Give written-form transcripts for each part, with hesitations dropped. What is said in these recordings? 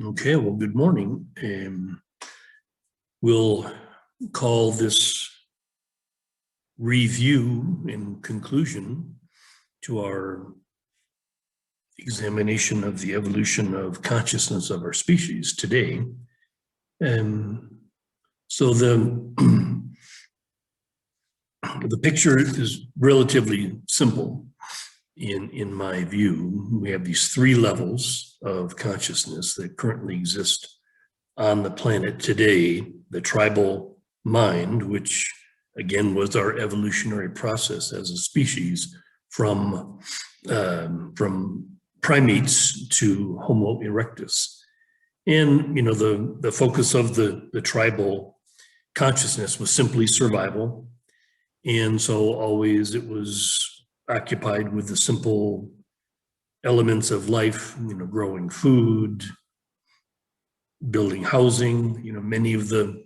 Okay, well, good morning. We'll call this review and conclusion to our examination of the evolution of consciousness of our species today. So the picture is relatively simple in my view. We have these three levels of consciousness that currently exist on the planet today. The tribal mind, which again was our evolutionary process as a species from primates to Homo erectus. And the focus of the tribal consciousness was simply survival. And so always it was occupied with the simple elements of life, growing food, building housing. Many of the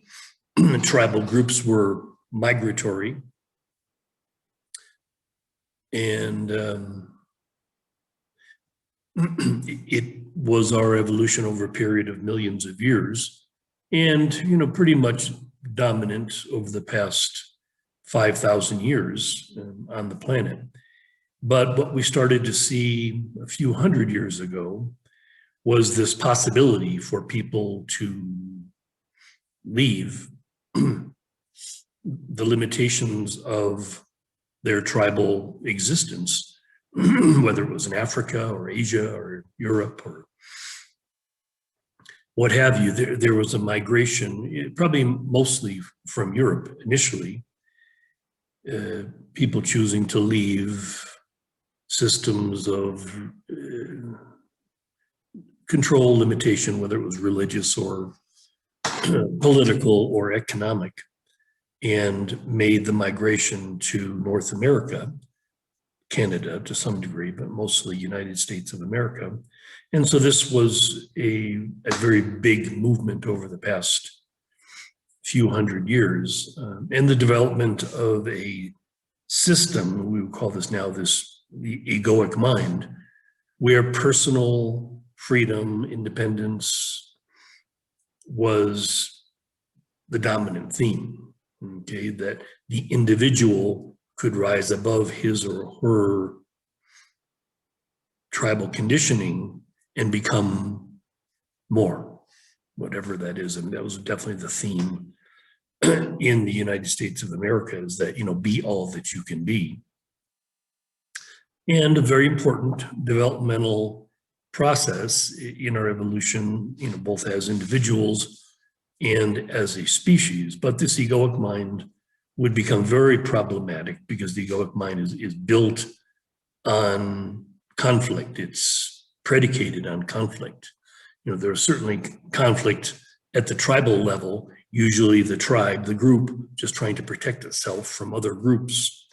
tribal groups were migratory. And it was our evolution over a period of millions of years, and pretty much dominant over the past 5,000 years on the planet. But what we started to see a few hundred years ago was this possibility for people to leave the limitations of their tribal existence, whether it was in Africa or Asia or Europe or what have you. There was a migration, probably mostly from Europe initially, people choosing to leave systems of control, limitation, whether it was religious or political or economic, and made the migration to North America, Canada to some degree, but mostly United States of America. And so this was a very big movement over the past few hundred years, and the development of a system, we would call this now the egoic mind, where personal freedom, independence was the dominant theme, okay, that the individual could rise above his or her tribal conditioning and become more, whatever that is. And that was definitely the theme in the United States of America, is that, be all that you can be. And a very important developmental process in our evolution, both as individuals and as a species. But this egoic mind would become very problematic because the egoic mind is built on conflict. It's predicated on conflict. There's certainly conflict at the tribal level, usually the tribe, the group, just trying to protect itself from other groups.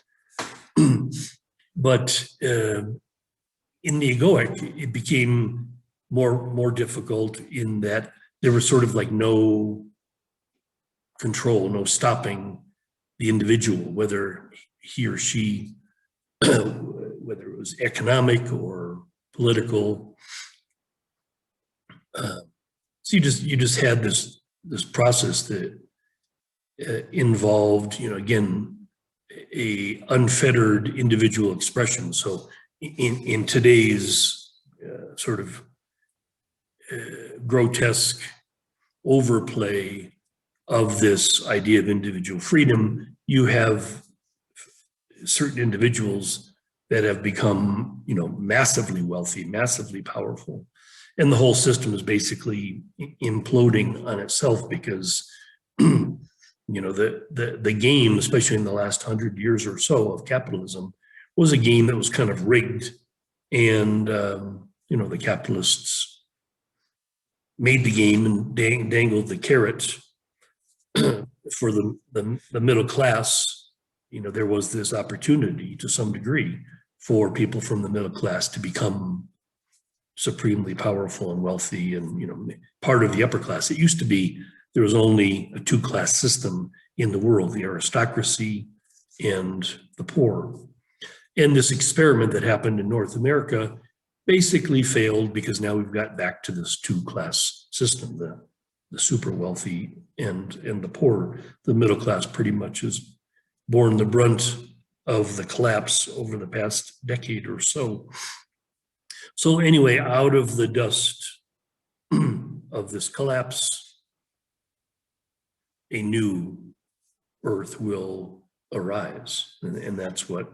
But in the egoic, it became more difficult in that there was sort of like no control, no stopping the individual, whether he or she, whether it was economic or political. So you just had this process that involved, again, a unfettered individual expression. So in today's sort of grotesque overplay of this idea of individual freedom, you have certain individuals that have become, massively wealthy, massively powerful. And the whole system is basically imploding on itself because, the game, especially in the last 100 years or so of capitalism, was a game that was kind of rigged. And, the capitalists made the game and dangled the carrot for the middle class. There was this opportunity to some degree for people from the middle class to become supremely powerful and wealthy and, part of the upper class. It used to be there was only a two-class system in the world, the aristocracy and the poor. And this experiment that happened in North America basically failed because now we've got back to this two-class system, the super wealthy and the poor. The middle class pretty much has borne the brunt of the collapse over the past decade or so. So anyway, out of the dust of this collapse, a new earth will arise. And that's what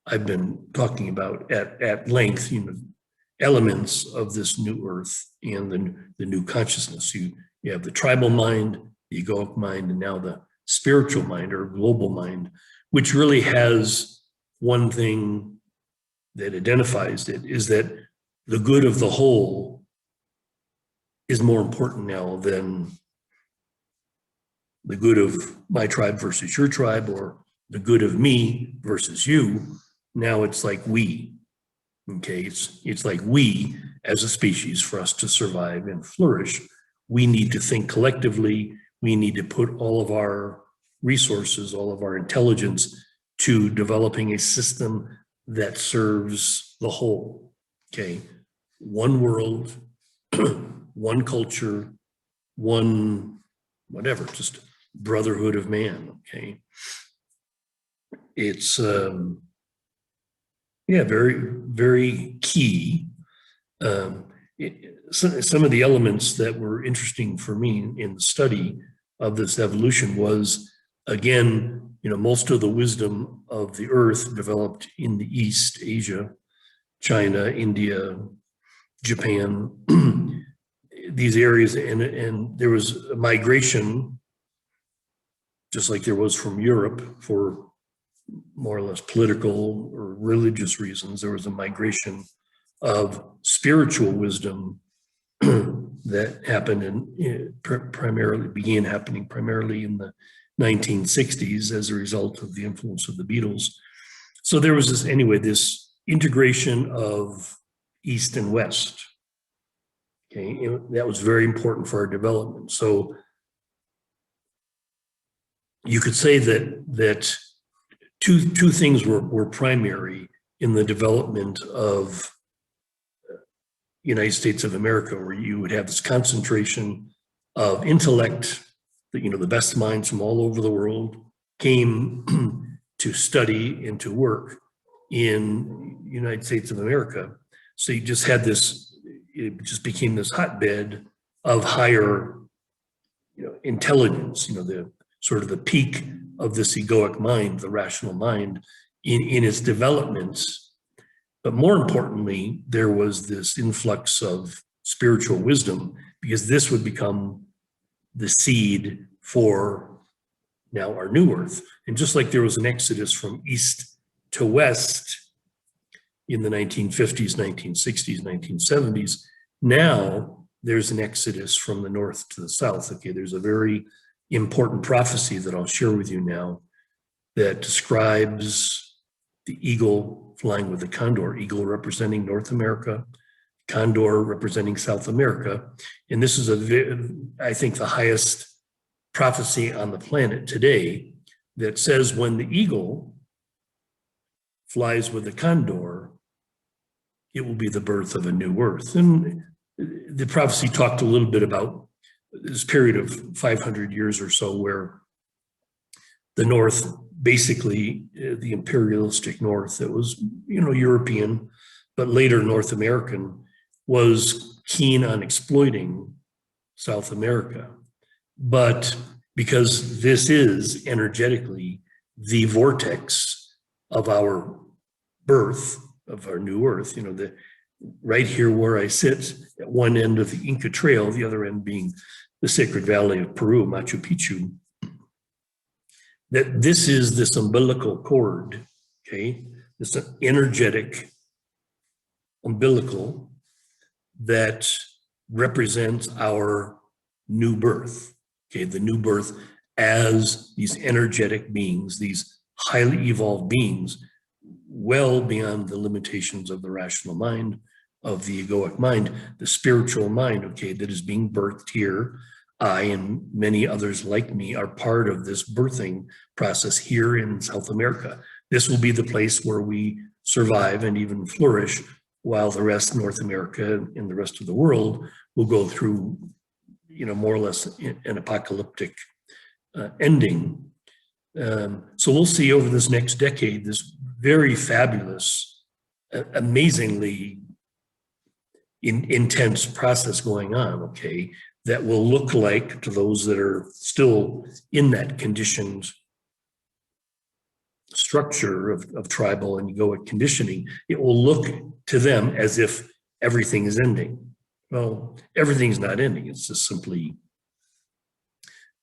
I've been talking about at length, elements of this new earth and the new consciousness. You have the tribal mind, the egoic mind, and now the spiritual mind or global mind, which really has one thing that identifies it, is that the good of the whole is more important now than the good of my tribe versus your tribe, or the good of me versus you. Now it's like we, okay? It's like we as a species, for us to survive and flourish, we need to think collectively. We need to put all of our resources, all of our intelligence to developing a system that serves the whole, okay? One world, one culture, one whatever, just brotherhood of man, okay? It's, very, very key. Some of the elements that were interesting for me in the study of this evolution was, again, most of the wisdom of the earth developed in the East, Asia, China, India, Japan, these areas, and there was a migration, just like there was from Europe for more or less political or religious reasons. There was a migration of spiritual wisdom that happened began happening primarily in the 1960s as a result of the influence of the Beatles. So there was this integration of East and West. Okay, that was very important for our development. So you could say that two things were primary in the development of United States of America, where you would have this concentration of intellect, the best minds from all over the world came to study and to work in United States of America. So you just had it just became this hotbed of higher, intelligence, the sort of the peak of this egoic mind, the rational mind in its developments. But more importantly, there was this influx of spiritual wisdom, because this would become the seed for now our new earth. And just like there was an exodus from east to west in the 1950s, 1960s, 1970s, now there's an exodus from the north to the south. Okay, there's a very important prophecy that I'll share with you now that describes the eagle flying with the condor, eagle representing North America, condor representing South America. And this is I think the highest prophecy on the planet today, that says when the eagle flies with the condor, it will be the birth of a new earth. And the prophecy talked a little bit about this period of 500 years or so where the North, basically the imperialistic North that was, European, but later North American, was keen on exploiting South America. But because this is energetically the vortex of our birth, of our new earth, right here where I sit at one end of the Inca Trail, the other end being the Sacred Valley of Peru, Machu Picchu, that this is this umbilical cord, okay? This energetic umbilical that represents our new birth, okay? The new birth as these energetic beings, these highly evolved beings, well beyond the limitations of the rational mind, of the egoic mind, the spiritual mind, okay, that is being birthed here. I and many others like me are part of this birthing process here in South America. This will be the place where we survive and even flourish, while the rest, North America and the rest of the world, will go through more or less an apocalyptic ending. So we'll see over this next decade this very fabulous, amazingly intense process going on, okay, that will look like, to those that are still in that conditioned structure of tribal and egoic conditioning, it will look to them as if everything is ending. Well, everything's not ending. It's just simply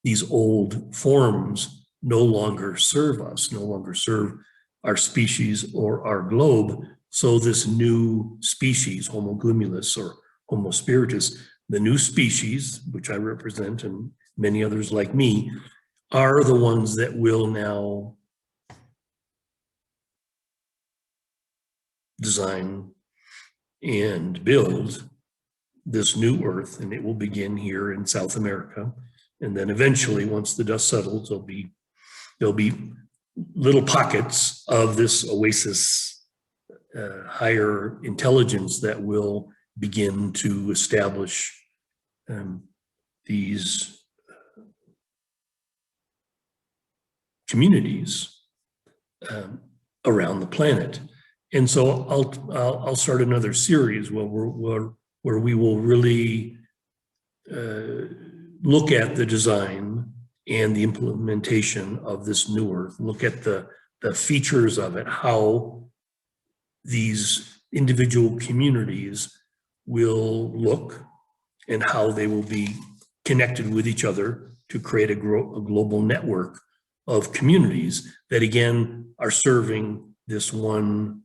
these old forms no longer serve us, no longer serve our species or our globe. So this new species, Homo globulus or Homo spiritus, the new species, which I represent and many others like me, are the ones that will now design and build this new Earth, and it will begin here in South America. And then eventually, once the dust settles, there'll be little pockets of this oasis, higher intelligence that will begin to establish these communities around the planet. And so I'll start another series where we will really look at the design and the implementation of this new Earth, look at the features of it, how these individual communities will look and how they will be connected with each other to create a global network of communities that, again, are serving this one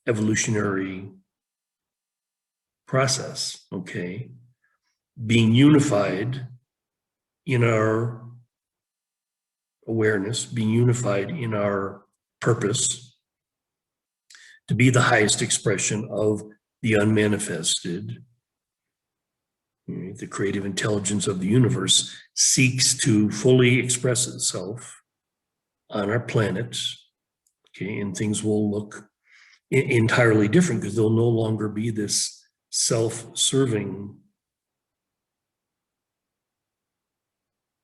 evolutionary process, okay? Being unified in our awareness, being unified in our purpose to be the highest expression of the unmanifested. The creative intelligence of the universe seeks to fully express itself on our planet, okay? And things will look entirely different because there'll no longer be this self-serving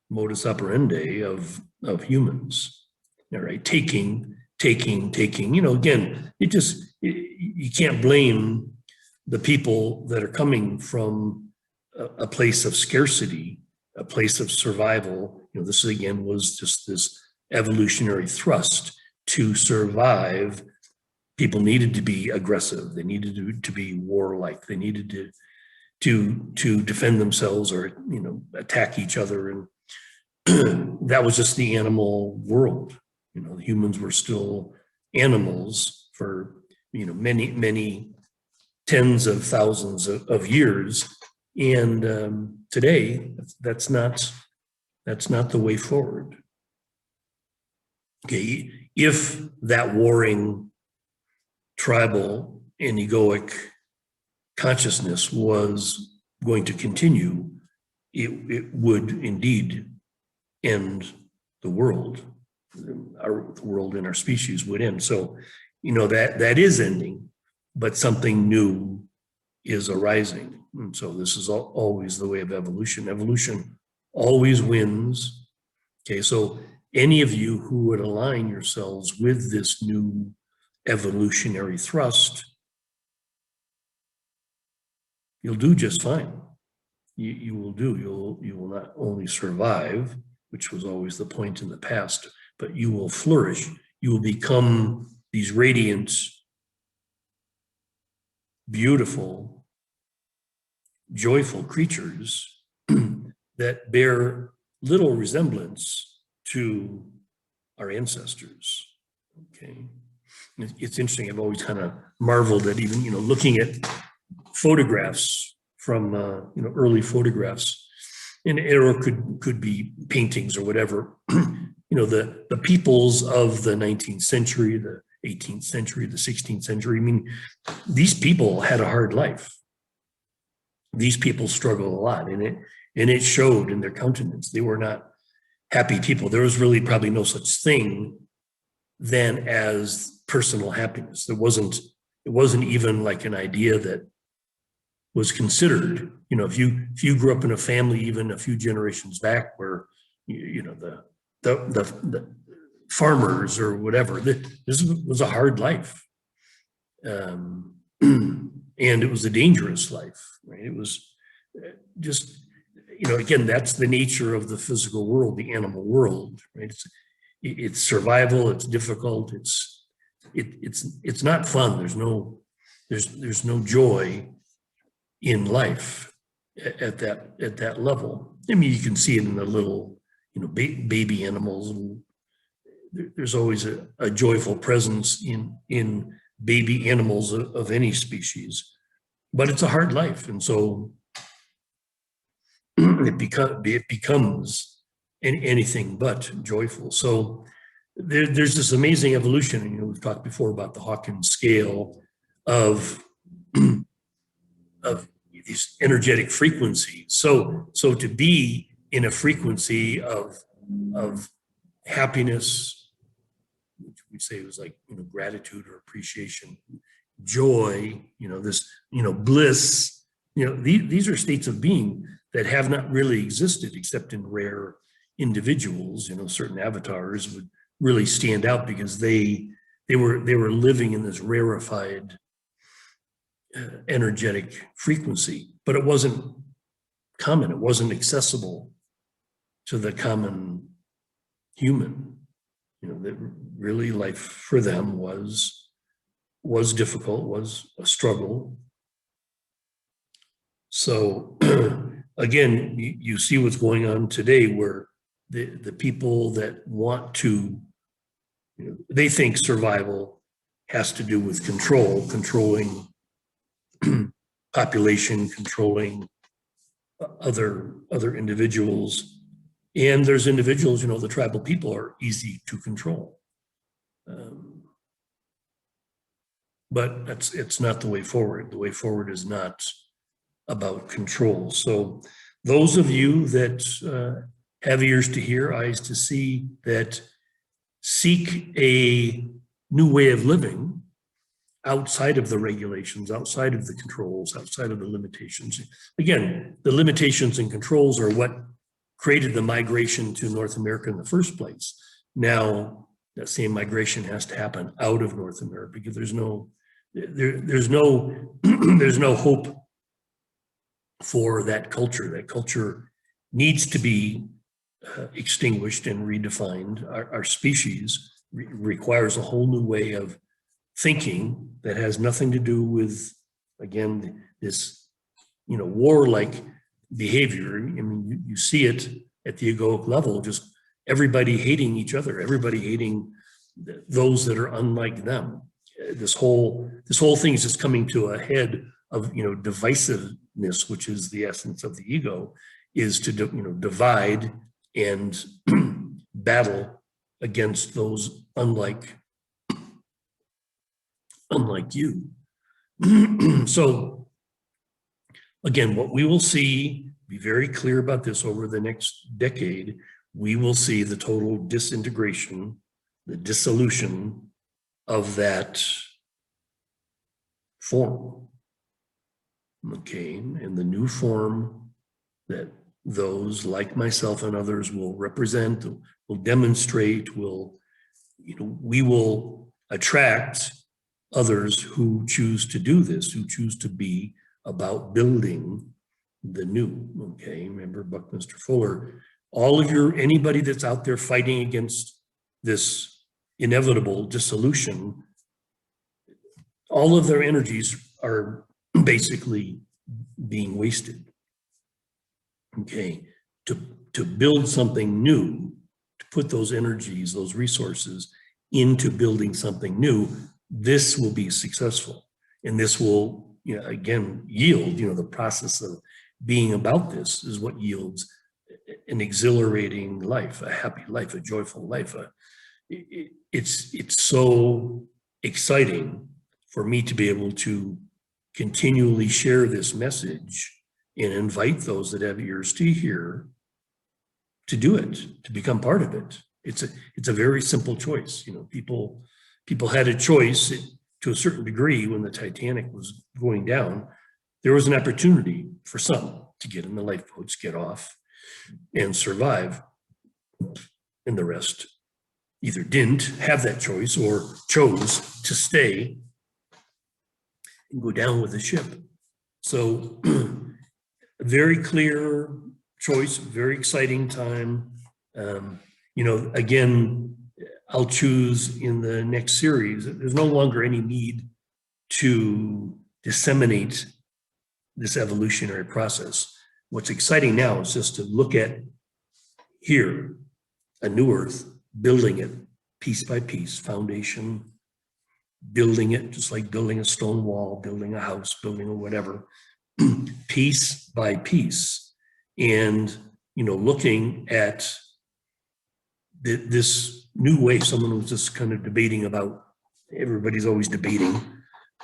modus operandi of humans, all right? Taking. Again, you can't blame the people that are coming from a place of scarcity, a place of survival. This again was just this evolutionary thrust to survive. People needed to be aggressive. They needed to be warlike. They needed to defend themselves or attack each other, and that was just the animal world. Humans were still animals for many tens of thousands of years, and today that's not the way forward. Okay, if that warring tribal and egoic consciousness was going to continue, it would indeed end the world. Our world and our species would end. So, that is ending, but something new is arising. And so this is always the way of evolution. Evolution always wins. Okay, so any of you who would align yourselves with this new evolutionary thrust, you'll do just fine. You will not only survive, which was always the point in the past, but you will flourish. You will become these radiant, beautiful, joyful creatures that bear little resemblance to our ancestors. Okay, it's interesting. I've always kind of marveled at even looking at photographs from early photographs, and or could be paintings or whatever. The peoples of the 19th century, the 18th century, the 16th century. I mean, these people had a hard life. These people struggled a lot, and it showed in their countenance. They were not happy people. There was really probably no such thing then as personal happiness. It wasn't even like an idea that was considered. You know, if you grew up in a family even a few generations back where you know the farmers or whatever, this was a hard life, and it was a dangerous life, right? It was just, you know, again, that's the nature of the physical world, the animal world, right? It's survival, it's difficult, it's not fun. There's no joy in life at that level. I mean, you can see it in the little, you know, baby animals. There's always a joyful presence in baby animals of any species, but it's a hard life, and so it becomes anything but joyful. So there's this amazing evolution, and, you know, we've talked before about the Hawkins scale of of these energetic frequencies. So to be in a frequency of happiness, which we say was like, you know, gratitude or appreciation, joy, you know, this, you know, bliss, you know, these are states of being that have not really existed except in rare individuals. You know, certain avatars would really stand out because they were living in this rarefied energetic frequency, but it wasn't common. It wasn't accessible to the common human. You know, that really life for them was difficult, was a struggle. So again, you see what's going on today, where the people that want to, you know, they think survival has to do with controlling population, controlling other individuals. And there's individuals, you know, the tribal people are easy to control. But it's not the way forward. The way forward is not about control. So those of you that have ears to hear, eyes to see, that seek a new way of living outside of the regulations, outside of the controls, outside of the limitations. Again, the limitations and controls are what created the migration to North America in the first place. Now, that same migration has to happen out of North America because there's no hope for that culture. That culture needs to be extinguished and redefined. Our species requires a whole new way of thinking that has nothing to do with, again, this, you know, warlike behavior. I mean, you see it at the egoic level, just everybody hating each other, everybody hating those that are unlike them. This whole thing is just coming to a head of, you know, divisiveness, which is the essence of the ego, is to divide and battle against those unlike you. So again, what we will see, be very clear about this, over the next decade, we will see the total disintegration, the dissolution of that form. Okay, and the new form that those like myself and others will represent, will demonstrate, we will attract others who choose to do this, who choose to be about building the new. Okay, remember Buckminster Fuller, anybody that's out there fighting against this inevitable dissolution, all of their energies are basically being wasted. Okay, to build something new, to put those energies, those resources into building something new, this will be successful. And this will, again, yield, the process of being about this is what yields an exhilarating life, a happy life, a joyful life. It's so exciting for me to be able to continually share this message and invite those that have ears to hear to do it, to become part of it. It's a very simple choice. People had a choice to a certain degree when the Titanic was going down. there was an opportunity for some to get in the lifeboats, get off, and survive. And the rest either didn't have that choice or chose to stay and go down with the ship. So a very clear choice, very exciting time. Again, I'll choose in the next series, there's no longer any need to disseminate this evolutionary process. What's exciting now is just to look at here, a new earth, building it piece by piece, foundation, building it just like building a stone wall, building a house, building a whatever, piece by piece. And, looking at this new way, someone was just kind of debating about, everybody's always debating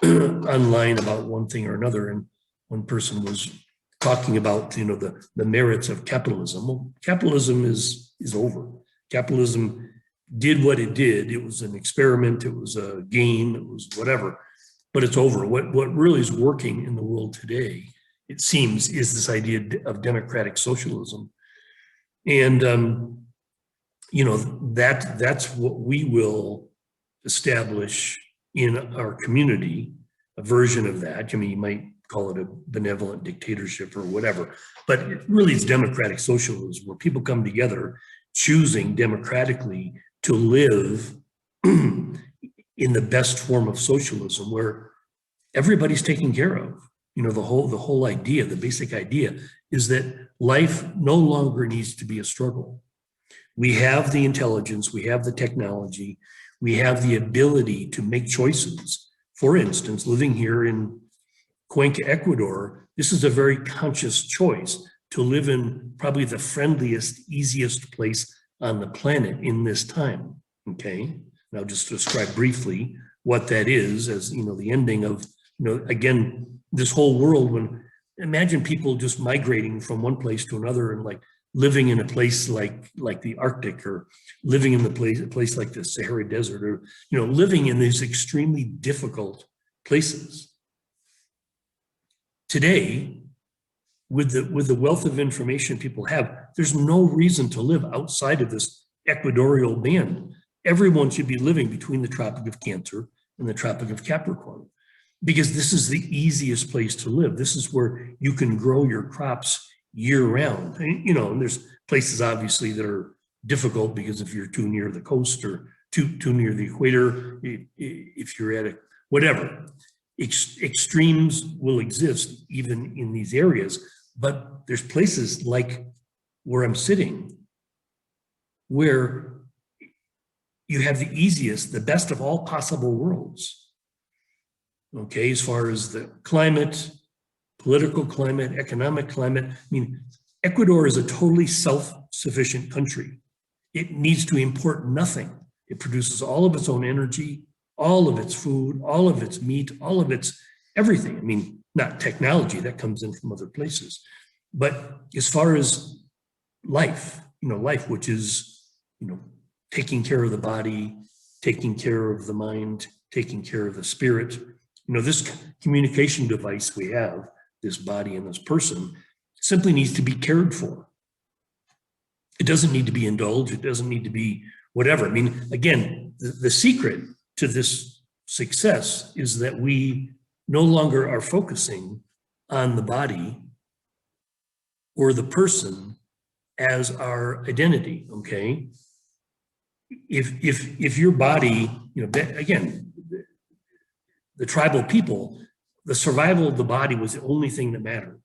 online about one thing or another. And one person was talking about, the merits of capitalism. Well, capitalism is over. Capitalism did what it did. It was an experiment. It was a game. It was whatever, but it's over. What really is working in the world today, it seems, is this idea of democratic socialism. And, that's what we will establish in our community, a version of that. You might call it a benevolent dictatorship or whatever, but it really is democratic socialism, where people come together choosing democratically to live in the best form of socialism, where everybody's taken care of. The whole idea, the basic idea is that life no longer needs to be a struggle. We have the intelligence, we have the technology, we have the ability to make choices. For instance, living here in Cuenca, Ecuador, this is a very conscious choice to live in probably the friendliest, easiest place on the planet in this time, okay? And I'll just describe briefly what that is as, the ending of, again, this whole world. When imagine people just migrating from one place to another and like living in a place like the Arctic, or living in a place like the Sahara Desert, or, living in these extremely difficult places. Today, with the wealth of information people have, there's no reason to live outside of this equatorial band. Everyone should be living between the Tropic of Cancer and the Tropic of Capricorn, because this is the easiest place to live. This is where you can grow your crops year round. And there's places obviously that are difficult, because if you're too near the coast or too near the equator, if you're at whatever, extremes will exist even in these areas. But there's places like where I'm sitting, where you have the easiest, the best of all possible worlds. Okay, as far as the climate, political climate, economic climate. Ecuador is a totally self-sufficient country. It needs to import nothing. It produces all of its own energy, all of its food, all of its meat, all of its everything. Not technology, that comes in from other places. But as far as life, life, which is, taking care of the body, taking care of the mind, taking care of the spirit, this communication device we have, this body and this person, simply needs to be cared for. It doesn't need to be indulged. It doesn't need to be whatever. Again, the secret to this success is that we no longer are focusing on the body or the person as our identity, okay? If your body, again, the tribal people, the survival of the body was the only thing that mattered.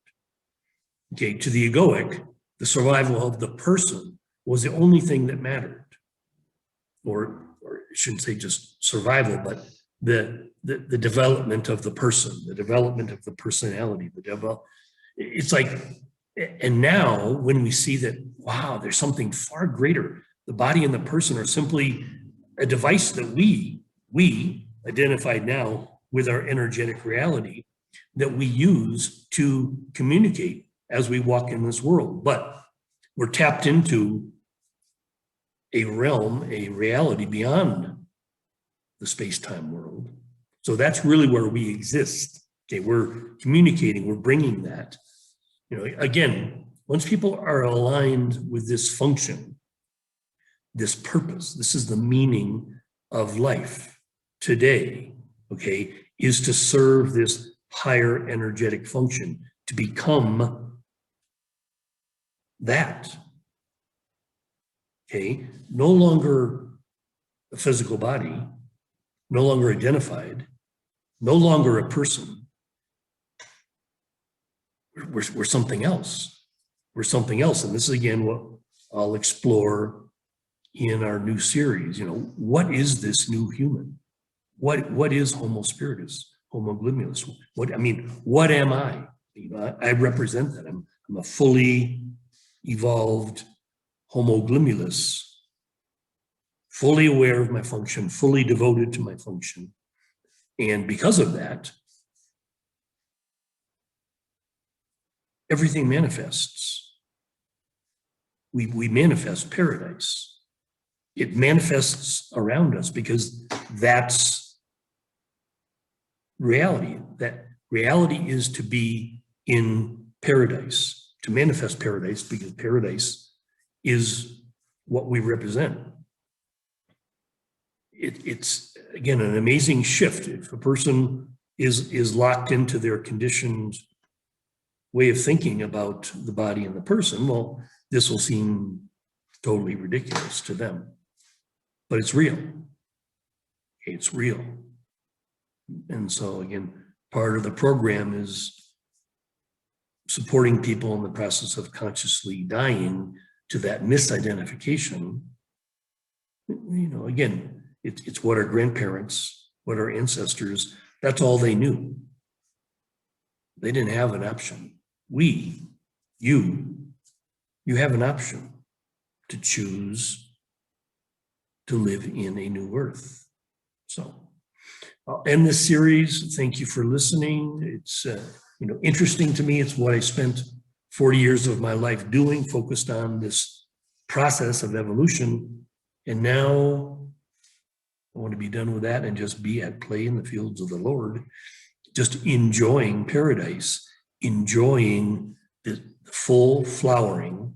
Okay, to the egoic, the survival of the person was the only thing that mattered. Or I shouldn't say just survival, but the development of the person, the development of the personality, it's like, and now when we see that, wow, there's something far greater, the body and the person are simply a device that we identified now with our energetic reality that we use to communicate as we walk in this world. But we're tapped into a realm, a reality beyond the space-time world. So that's really where we exist Okay, we're communicating, we're bringing that. You know, again, once people are aligned with this function, this purpose, this is the meaning of life today, okay, is to serve this higher energetic function, to become that. Okay, no longer a physical body, no longer identified, no longer a person. We're something else. We're something else. And this is again what I'll explore in our new series. You know, what is this new human? What is Homo spiritus, Homo glimius? What am I? You know, I represent that. I'm a fully evolved Homo glimius, fully aware of my function, fully devoted to my function. And because of that, everything manifests. We manifest paradise. It manifests around us because that's reality. That reality is to be in paradise, to manifest paradise, because paradise is what we represent. It's again an amazing shift. If a person is locked into their conditioned way of thinking about the body and the person, well, this will seem totally ridiculous to them. But it's real. It's real. And so again, part of the program is supporting people in the process of consciously dying to that misidentification. You know, again, it's what our grandparents, what our ancestors, that's all they knew. They didn't have an option. You have an option to choose to live in a new earth. So I'll end this series. Thank you for listening. It's interesting to me. It's what I spent 40 years of my life doing, focused on this process of evolution. And now I want to be done with that and just be at play in the fields of the Lord, just enjoying paradise, enjoying the full flowering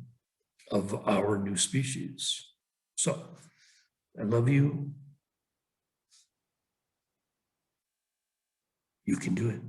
of our new species. So I love you. You can do it.